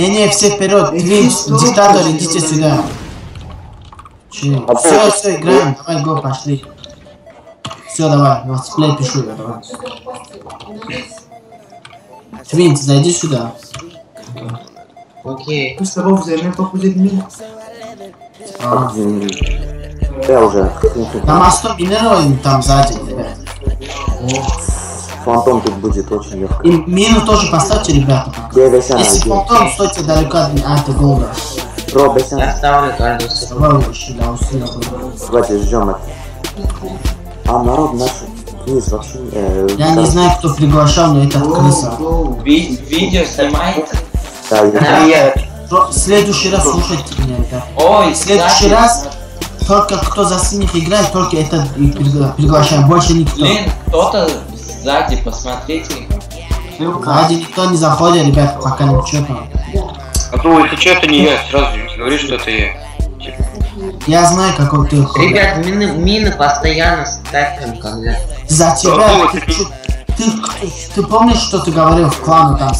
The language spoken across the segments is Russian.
Не, все вперед. Твинс, диктатор, идите сюда. Все, играем. Давай, го, пошли. Все, давай, летсплей пишу я, давай. Твинс, зайди сюда. Окей. Мы с тобой взаимно похудели. Я уже. На мосту минируем там сзади, ребят. Фантом тут будет очень легко. И мину тоже поставьте, ребята. Если фантом, стойте далеко от этой голда. Я ставлю каждую секунду. Давайте ждем это. А народ наш вниз вообще... Я не знаю, кто приглашал, но это крыса. Видео снимает? Да, я... В следующий раз слушайте меня, ребят. Ой, в следующий раз только кто за синих играет, только это приглашаем, больше никто. Блин, кто-то сзади, посмотрите. Сзади никто не заходит, ребят, пока ничего там. А то если что, это не я, сразу говоришь, что это я. Я знаю, какой ты. Ребят, мины постоянно ставим, когда... За тебя, ты помнишь, что ты говорил в клану там,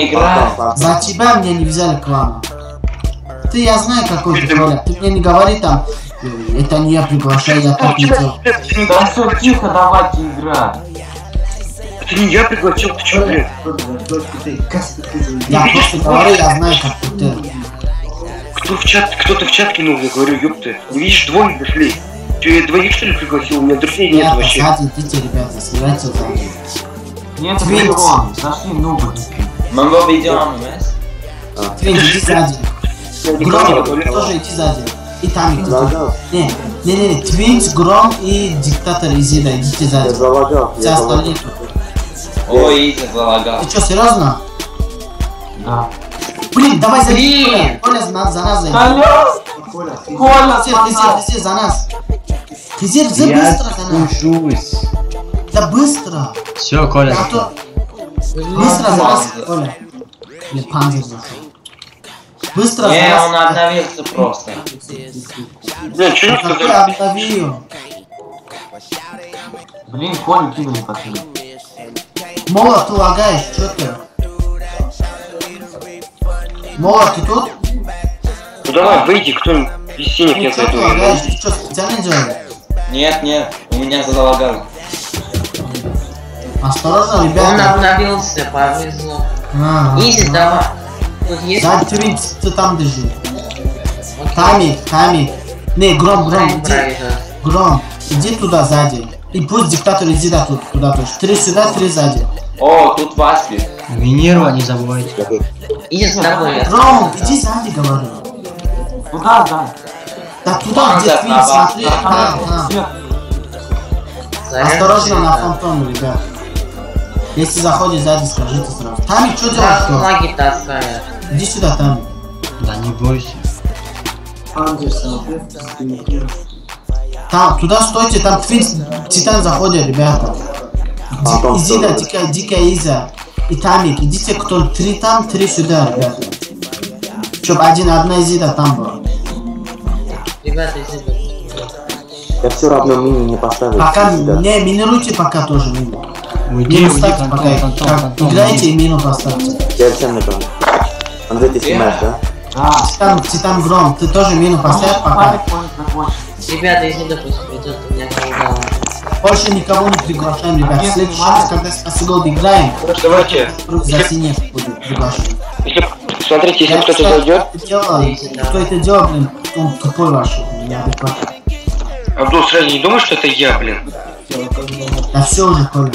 игра. За тебя меня не взяли клану. Ты, я знаю, какой ты, Коля. Ты мне не говори там, это не я приглашаю, я так не делал. Да все, тихо, давайте играть. Это не я пригласил, ты чё, блин? Я просто говорю, я знаю, как ты. Кто-то в чат кинул, я говорю, ёпты. Не видишь, двое дошли. Че, я двоих, что ли, пригласил? У меня друзей нет вообще. Сзади, идите, ребята, сливайте сзади. Нет, это Леон, зашли нубы. Монго ведем, мэс. Твин, иди сзади. Гром, тоже иди сзади. И там иди. Не, Твинс, Гром и диктатор Изида, идите сзади. Все остальные. Ой, Изи залагал. Ты что, серьезно? Да. Блин, давай зайди. Коля, за нас зайди. Коля, Ты за нас. Ты быстро за нас. Да быстро. Все, Коля. Быстро за нас, Коля. Или Панзер зашел. Быстро за нас. Он обновился просто. Блин, что не сказал? Обновил. Блин, Коля кинули пошли. Молот, ты лагаешь, что ты? Молот, ты тут? Ну давай, выйди, кто из синих нет Что ты этого. лагаешь? Ты что, специально делаешь? Нет, у меня залагал. Осторожно, Он ребята. обновился, повезло. Изи, давай. Тут есть... Да, ты там держи. Тами. Не, Гром, иди туда сзади. И пусть диктатор иди туда тоже. 3 сюда, 3 сзади. О, тут Васпи. Минерва, не забывайте. Иди с тобой. Гром, иди сзади, говорю. Куда, да? Да туда, где Твин, смотри. Осторожно на фантом, ребят. Если заходишь сзади, скажите сразу. Тами, что делаешь? Лаги таскает. Иди сюда, Тами. Да не бойся. Там, туда стойте, там Твин, Титан заходит, ребята. Изида, Дикая Иза и Тамик. Идите, кто 3 там, 3 сюда, ребята. Чтоб одна Изида там была. Ребята, Изида. Я все равно мини не поставил. Пока, не, минируйте пока тоже мину. Уйди, ставьте пока. Играйте и мину поставьте. Я всем не помню. Андрей, ты снимаешь, да? Титан Гром, ты тоже мину поставь пока. Ребята, Изида пусть придет, у меня голова. Больше никого не приглашаем, ребят. В следующий раз, когда с Голд играем, Давайте. за синев будет приглашен. Смотрите, если кто-то зайдет. Кто это делал, блин, он тупой ваш, неадекватный. Абдул, сразу не думаешь, что это я, блин? Да все уже, Коля.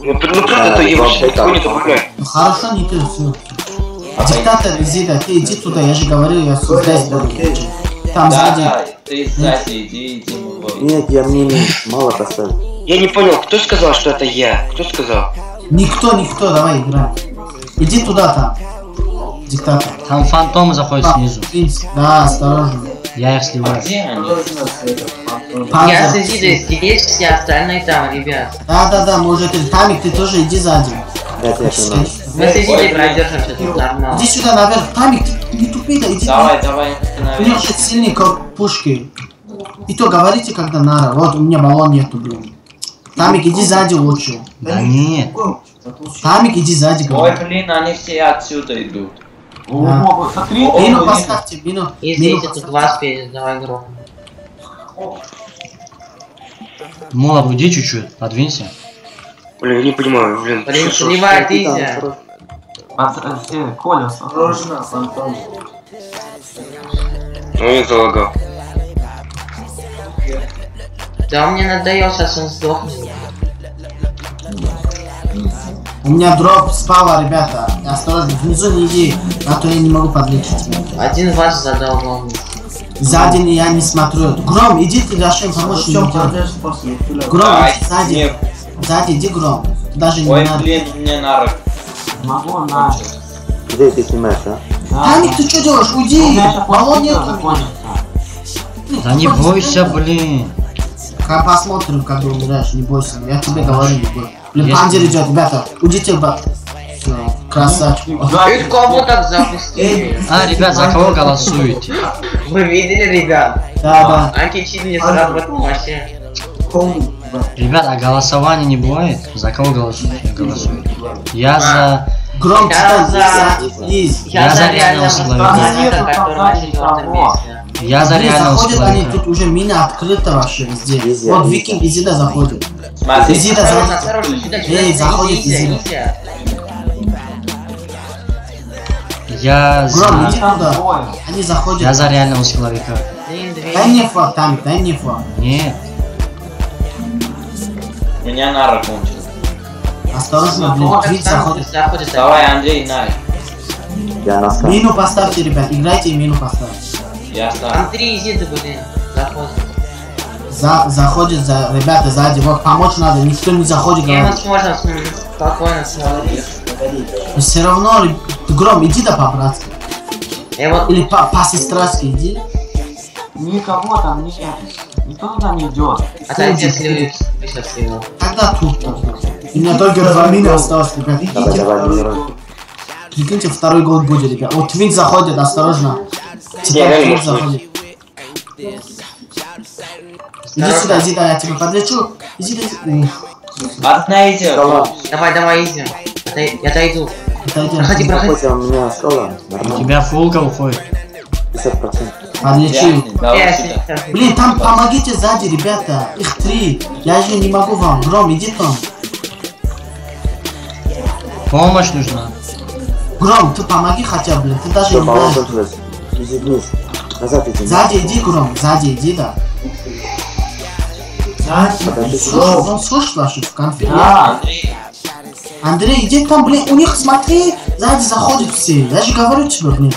Ну правда, то я вообще никого не добавляю. Ну хорошо, не ты, все. Диктатор, Изида, ты иди туда, я же говорил, я здесь буду. Там сзади. Да, ты сзади, иди. Нет, я мини мало поставил. Я не понял, кто сказал, что это я? Кто сказал? Никто, давай играем. Иди туда там. Диктатор. Там фантом заходит снизу. Да, осторожно. Я их сливаю. Где они? Я с Изидой здесь, все остальные там, ребят. Да, может, Тамик, ты тоже иди сзади. Я тебя понимаю. Мы с Изидой продержимся тут нормально. Иди сюда наверх. Тамик, ты не тупи, да иди. Давай. У него сейчас сильные пушки. И то говорите, когда надо. Вот у меня баллон нету, блин. Тамик, иди сзади лучше. Да нет. Тамик, иди сзади. Ой, говорю. блин, они все отсюда идут. О, смотри. Мину поставьте, мину. Если Мину эти тут поставьте. вас перед, давай игру. Молот, уйди чуть-чуть, подвинься. Блин, я не понимаю, блин. Блин, что- сливает изи. Коля, Осторожно, фантом. Ну, я залагал. Да он мне надоел, сейчас он сдохнет. У меня дроп спала, ребята. Осторожно, внизу не иди, а то я не могу подлечить. Один вас задолбал. Сзади я не смотрю. Гром, иди ты Рашим, помочь мне. Чем подожди после? Гром, Ай, иди сзади. нет. Сзади, иди, Гром. Даже не Ой, надо. блин, мне на руку. могу на. Где ты снимаешь, а? Тамик, ты что делаешь? Уйди! Баллон нет. Да не бойся, блин. Посмотрим, как ты умираешь, не бойся. Я тебе говорю, не бойся. Блин, Если- панзер идет, ребята. Уйдите, Всё, красавчик. Ты кого так запустили? А, ребят, за кого голосуете? Вы видели, ребят? Да. Античит не сработал вообще. Ребят, а голосования не бывает? За кого голосуете? Я за... Гром, Я читай, за- здесь. Я за реального Да, нет, человека, который на там четвертом того. месте. Я за реального Заходят они, человека. тут уже мина открыта вообще везде. Везде, Вот везде. Викинг Изида заходит. Смотри. Изида Осторожно, заходит. осторожно, сюда, Эй, заходит Изида. Изя. Я Гром, за... иди туда. двое. Они Я заходят. за реального человека. Блин, две. Дай мне флаг, Тамик, дай мне флаг. Нет. Меня на руку кончил. Осторожно, блин, Твит заходит. Заходит. Давай, Андрей, на. Я на скам. Мину поставьте, ребят, играйте и мину поставьте. Я сам. Андрей, иди, блин. Заходит. Заходит, ребята, сзади. Вот помочь надо, никто не заходит, Я говорит. можно спокойно смотреть. Но все равно, Гром, иди да по-братски. Я вот Или по-сестрски иди. Никого там нет. Никто туда не идет. отойди, если вы сейчас сильно. Тогда тут. У меня только 2 мины осталось, ребят. Давай, давай, не рой. Прикиньте, второй гол будет, ребят. Вот Твит заходит, осторожно. Титан реально Твит может заходит. Иди сюда, иди, да, я тебя подлечу. Иди, иди. Одна идет. Давай, изи. Я дойду. Отойди, Проходи, проходи. Хотя у меня скала. У Нормально. тебя фулка уходит. 50%. подлечу. Давай сюда. Блин, там помогите сзади, ребята. Их 3. Я же не могу вам. Гром, иди там. Помощь нужна. Гром, ты помоги хотя бы, блин. Ты даже Все, не баллон знаешь. кончилось. Иди вниз. Назад иди. Сзади иди, Гром. Сзади иди, да. Подожди. Слушай, он слышит ваши в конфе? Да. Андрей. Андрей, иди там, блин. У них, смотри, сзади заходят все. Я же говорю тебе, блин.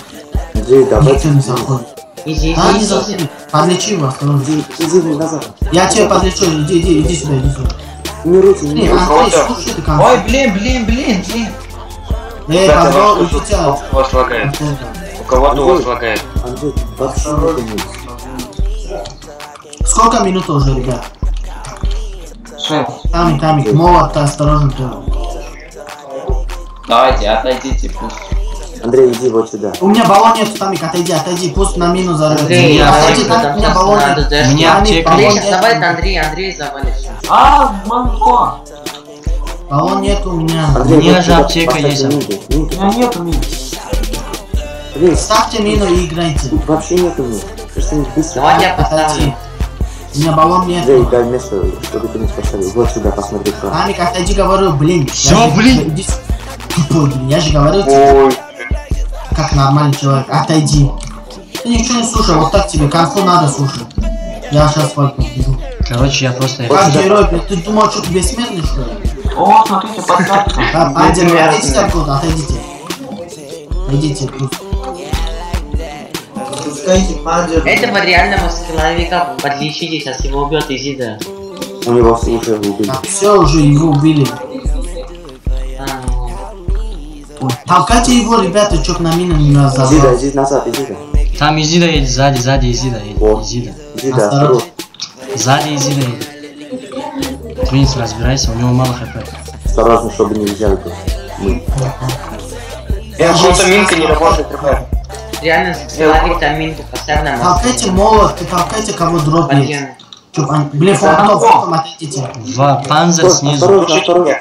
Андрей, давай. Никто не заходит. Иди, Да, не иди. заходит. Подлечи его, осторожно. Иди назад. Я тебя подлечу. Иди сюда, иди сюда. Не руйте, не Блин, руйте. Андрей, слушай ты конфе. Ой, блин. Эй, Ребята, Павел, у идите. вас лагает. У кого-то у вас лагает. Андрей, вообще не думай. Сколько минут уже, ребят? 6. Тамик, молот, осторожно ты. Давайте, отойдите, пусть. Андрей, иди вот сюда. У меня баллон нет, Тамик, отойди, пусть на мину Андрей, зарядит. Андрей, Отойди, Тамик, у меня баллон нет. Мне аптека Андрей есть. сейчас завалит, Андрей завалит. Манко. Баллон нет у меня. Андрей, меня вот же сюда аптека поставьте есть. миги. У меня нету мин. Андрей, Ставьте мину и играйте. тут вообще нету миг. Что-нибудь быстро. Давай я Отойди. поставлю. У меня баллон нет. Андрей, дай место, чтобы ты не поставил. Вот сюда, посмотри. что. Тамик, отойди, говорю, блин. Всё, Я же- блин. иди с- Тупой, блин, я же говорю тебе, Ой, как нормальный человек. Отойди. Ты ничего не слушай, вот так тебе конфу надо слушать. Я сейчас побегу. Короче, я просто... Как герой, блин, ты думал, что ты бессмертный, что ли? О, смотрите, подсадка. Да, Пандер, отойдите оттуда, отойдите. Отойдите, тут. Пускайте панзер. Этого реального человека подлечите, сейчас его убьет Изида. У него уже убили. Все, уже его убили. Толкайте его, ребята, чё на мину не Иди, да, разобрал. иди назад, иди, да. Там Изида едет, сзади Изида едет. О. Изида. Иди, да, осторожно. Сзади Изида едет. Принц, разбирайся, у него мало хп. Осторожно, чтобы не взяли тут. Мы. что-то минка не работает, ребят. Реально человек там минку поставь на Толкайте молот, и толкайте кого дропнет. Подъем. Блин, фантом, отойдите. Панзер снизу. Осторожно, осторожно.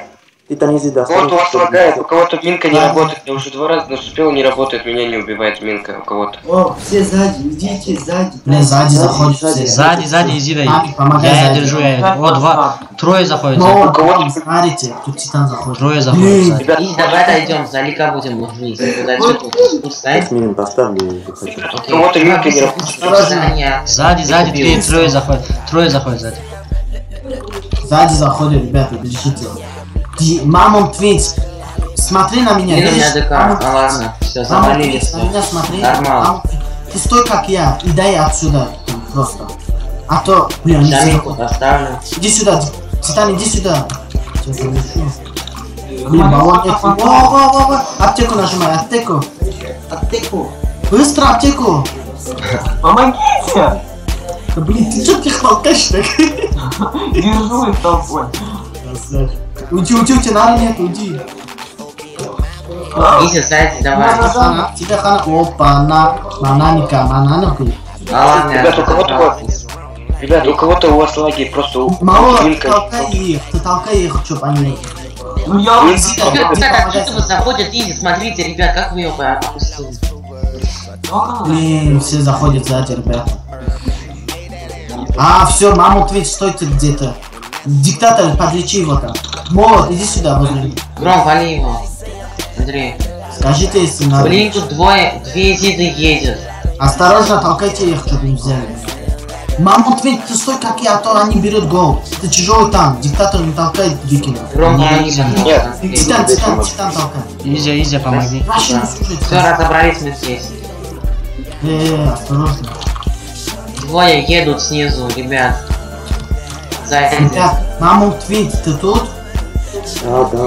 Титан Изида. Кого-то у вас лагает, у кого-то минка не работает. Я уже 2 раза наступил, не работает, меня не убивает минка у кого-то. О, все сзади, идите сзади. Бля, сзади заходит. Сзади, Изида. Помогай Я сзади. держу, я. О, 2. Трое заходят. Ну, У кого-то- смотрите, тут Титан заходит. Трое заходят. сзади. Ребят, И давай дойдем, залика будем нужны. Дальше тут ставить. Мин поставлю и выхожу. у кого-то минка не работает. Сзади, трое заходят. Трое заходят сзади. Сзади заходит, ребята, держите. Мамон Твинс, смотри на меня. Блин, у меня видишь? ДК. Мамон- Ну ладно, все, Мамон завалили. Твинс, на меня смотри. Нормально. Мамон Твинс, ты стой как я и дай отсюда просто. А то, блин, они все Заминку заходят. поставлю. Иди сюда, Титан, иди сюда. Сейчас я решу. Блин, баллон нет. Во. Аптеку нажимай, аптеку. Аптеку. Быстро аптеку. Помогите! Да, блин, ты что их толкаешь так? Держу их толпой. Уйди, у тебя нары нет, уйди. Иди сзади, давай. Тебе хана. Опа, бананика. А ладно, я Ребят, у кого-то разобрался. Ребят, у кого-то у вас лаги, просто у Мало, минка. ты толкай их, чтоб они... Ну я... Ребят, отсюда заходят, иди, смотрите, ребят, как вы ее опустили. Блин, все заходят сзади, ребят. А, все, маму Твич, стойте где-то. Диктатор, подлечи его там. Молот, иди сюда, возле. Гром, вали его. Андрей. Скажите, если надо. Блин, тут две Изиды едет. Осторожно, толкайте их, чтобы не взяли. Маму Твич, ты стой как я, а то они берут гол. Ты чужой там, диктатор не толкает викинга. Гром, помоги, Нет. пожалуйста, Андрей. Титан толкай. Изя, помоги. Вообще не слушайте. Все, разобрались мы здесь. Осторожно. Двое едут снизу, ребят. Сзади. Ребят, маму Твич, ты тут?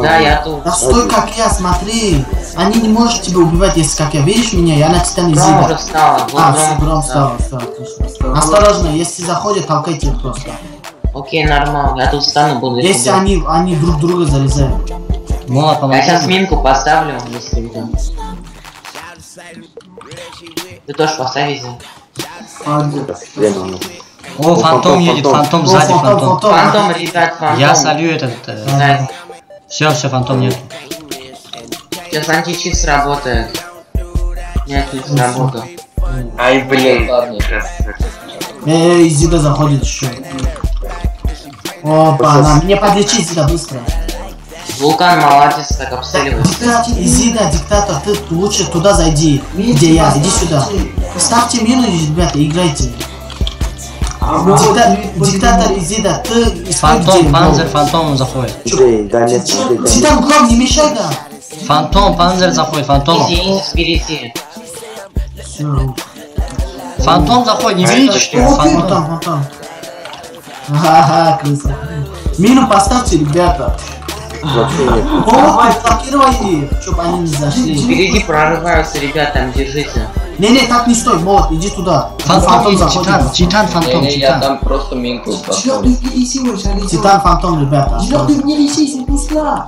Да, я тут. Да стой как я, смотри. Они не могут тебя убивать, если как я. Видишь меня? Я на Титане Гром уже Зида. встала. Вот А, все, Гром гром встал. встал, отлично. Осторожно, если заходят, толкайте их просто. Окей, нормально. Я тут встану, буду их Если убивать. они друг друга залезают. Молот, Я помоги. сейчас минку поставлю, если что. Ты тоже поставите. О, фантом едет, фантом сзади, фантом. Фантом, ребят, фантом. Я солю этот. Сзади. Все, фантом нет. Сейчас античит сработает. Нет, не сработал. Ай, блин. Зида заходит еще. Опа, мне подлечи Зида быстро. Вулкан молодец, так обстреливает. Зида, диктатор, ты лучше туда зайди, где я, иди сюда. Ставьте мину, ребята, играйте. Диктатор Изида, ты Фантом, панзер, фантом заходит. Титан, глав, не мешай, да. Фантом, панзер заходит, фантом. Иди впереди. Фантом заходит, не видите, что ли? Фантом. Фантом. Ага, крыса. Мину поставьте, ребята. О, блокировай их, чтобы они не зашли. Впереди прорываются, ребята, там держите. Не, так не стой, молот, иди туда. Фантом есть, заходит. Титан, фантом, Я Титан. там просто минку поставлю. Титан, фантом, ребята.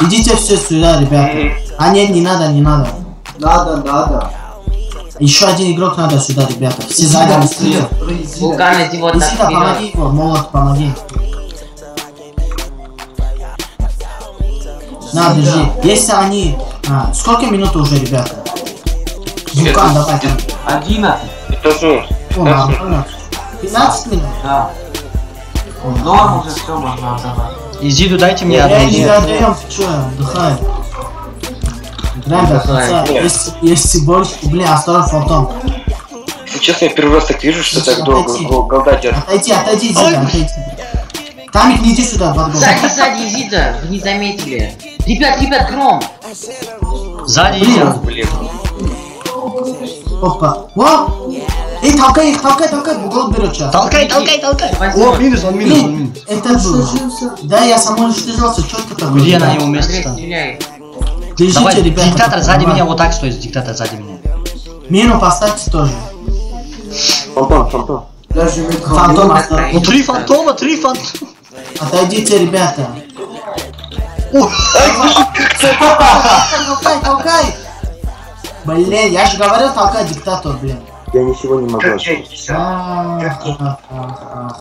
Идите все сюда, ребята. А нет, не надо. Надо. Еще один игрок надо сюда, ребята. Все сзади быстрее. Вулкан, иди вот так Изида, помоги вперед. его, молот, помоги. На, держи. Если они... сколько минут уже, ребята? Вулкан, давай там. 11. 15 минут. О, нормально. 15 минут? Да. Норм уже все можно отдавать. Изиду дайте мне Я одну. не отдаем, ты что, отдыхай. Играем до конца. Если больше... Блин, осторожно, фантом. Если честно, я первый раз так вижу, что так долго голда держит. Отойди, Зида, отойди. Тамик, не иди сюда, под голову. Сзади, Изида, вы не заметили. Ребят, гром. Сзади Блин. Изида. Блин. Опа. О! Эй, толкай их, толкай, гол берет сейчас. Толкай. О, минус, он минус. Это был. Да, я самой уничтожился, что ты такой? Где на него Андрей, место там? стреляй. Держите, Давай, ребята. диктатор сзади давай. меня, вот так стоит, диктатор сзади меня. Мину поставьте тоже. Фантом. Даже Фантом оставьте. Ну, три фантома. Отойдите, ребята. Толкай. Блин, я же говорил, толкай, диктатор, блин. Я ничего не могу. Как я не А-а-а.